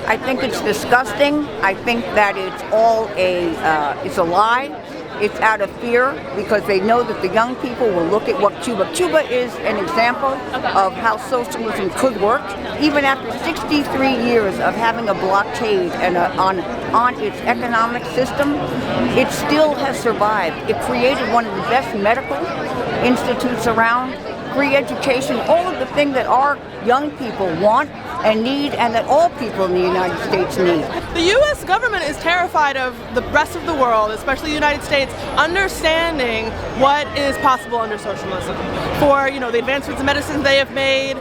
I think it's disgusting. I think that it's all it's a lie. It's out of fear because they know that the young people will look at what Cuba is an example of how socialism could work. Even after 63 years of having a blockade and on its economic system, it still has survived. It created one of the best medical institutes around, free education, all of the things that our young people want and need, and that all people in the United States need. The U.S. government is terrified of the rest of the world, especially the United States, understanding what is possible under socialism. For the advancements in medicine they have made,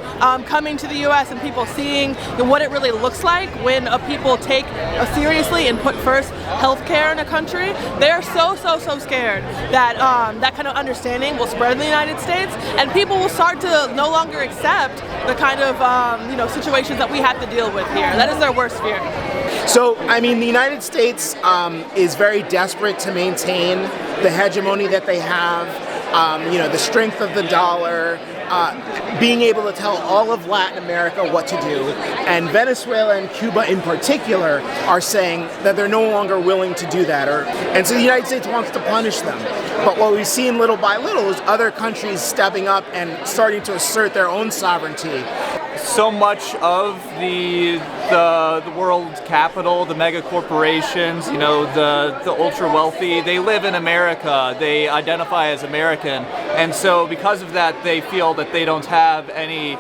coming to the U.S. and people seeing what it really looks like when people take seriously and put first healthcare in a country, they are so scared that that kind of understanding will spread in the United States, and people will start to no longer accept the kind of situations that we have to deal with here. That is their worst fear. So, I mean, the United States is very desperate to maintain the hegemony that they have, the strength of the dollar, being able to tell all of Latin America what to do. And Venezuela and Cuba in particular are saying that they're no longer willing to do that. And so the United States wants to punish them. But what we've seen little by little is other countries stepping up and starting to assert their own sovereignty. So much of the world's capital, the mega corporations, the ultra wealthy, they live in America. They identify as American, and so because of that, they feel that they don't have any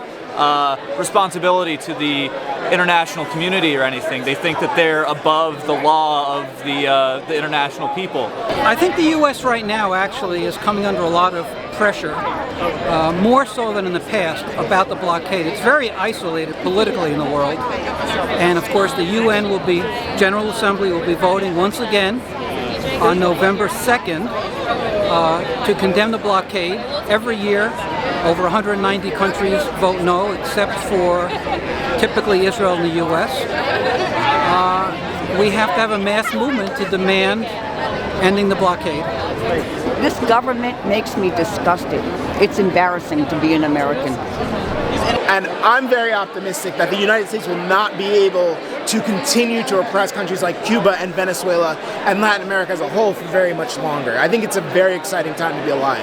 responsibility to the international community or anything. They think that they're above the law of the international people. I think the U.S. right now actually is coming under a lot of pressure, more so than in the past, about the blockade. It's very isolated politically in the world, and of course the UN General Assembly will be voting once again on November 2nd to condemn the blockade. Every year over 190 countries vote no, except for typically Israel and the U.S. We have to have a mass movement to demand ending the blockade. This government makes me disgusted. It's embarrassing to be an American. And I'm very optimistic that the United States will not be able to continue to oppress countries like Cuba and Venezuela and Latin America as a whole for very much longer. I think it's a very exciting time to be alive.